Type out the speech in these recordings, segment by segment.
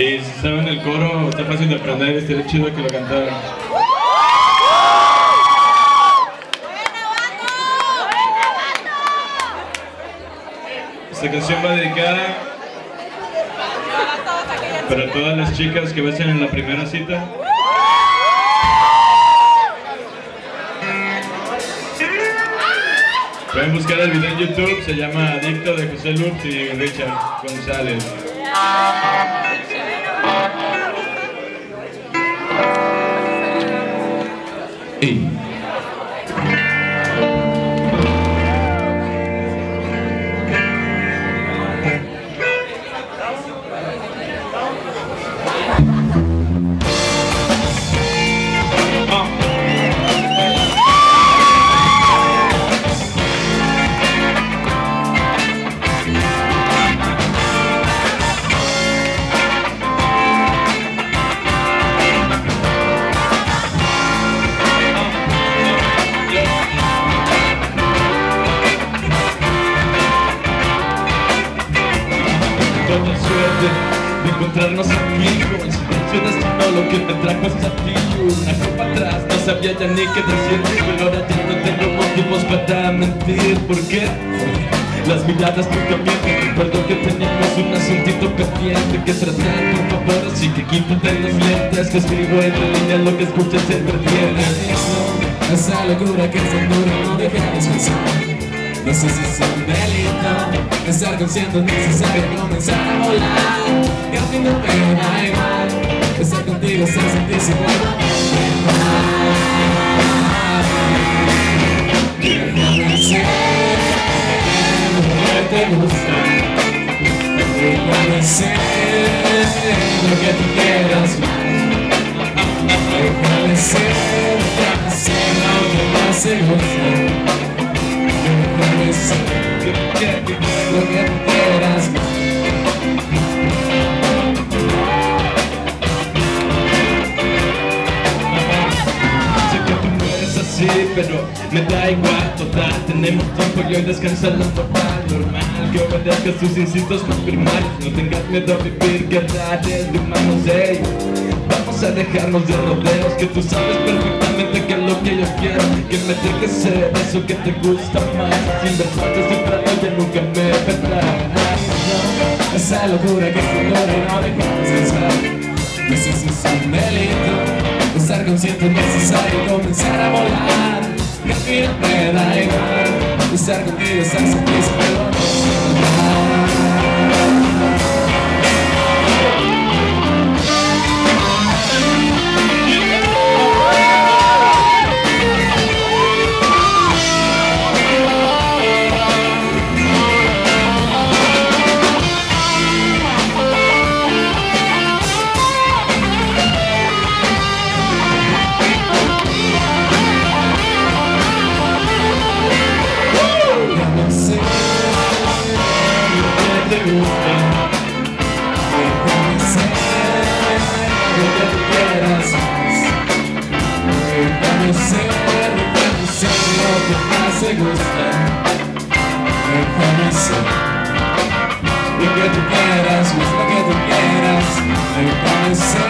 Y si saben el coro, está fácil de aprender, estaría chido que lo cantaran. Esta canción va dedicada para todas las chicas que besan en la primera cita. Pueden buscar el video en YouTube, se llama Adicto, de José Lux y Richard González. De encontrarnos aquí, con el silencio destino lo que me trajo hasta ti. Una copa atrás, no sabía ya ni qué decir, pero ahora ya no tengo motivos para mentir. ¿Por qué? Las miradas nunca mienten. Recuerdo que teníamos un asuntito pendiente que tratar, por favor, así que quítate los lentes, que escribo entre líneas lo que escuchas se perdiene. Esa locura que es tan dura no deja de descansar. No sé si es un delito estar consciente, es necesario comenzar a volar. Y al fin no me da igual estar contigo, estar sentirse igual. Déjame ser lo que te gusta. Déjame ser lo que tú quieras más. Déjame ser lo que más te gusta. Déjame ser lo que tú quieras más. Sé que tú no eres así, pero me da igual, total. Tenemos tiempo y hoy descansa la moral. Normal que obedezcas tus instintos más primarios. No tengas miedo a vivir guerras de humanos, ey. Vamos a dejarnos de rodeos, que tú sabes perfectamente que es lo que yo quiero. Que me dejes ser eso que te gusta más. Sin verdad temprano ya nunca me verás. Esa locura que te dura y no deja de descansar. No sé si es un delito estar consciente, es necesario comenzar a volar. Que al fin me da igual estar contigo, estar sin ti, pero no sé nada. Te gusta, déjame ser lo que tú quieras, más lo que tú quieras. Déjame ser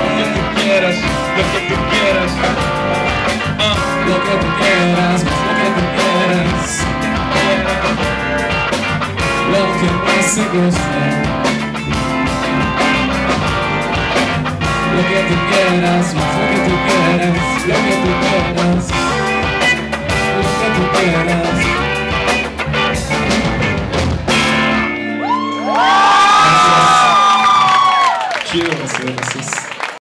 lo que tú quieras, lo que tú quieras. Lo que tú quieras, más lo que tú quieras. Lo que más te gusta. Lo que tú quieras, más lo que tú quieras. Lo que tú quieras, lo que tú quieras. Chido, Gracias.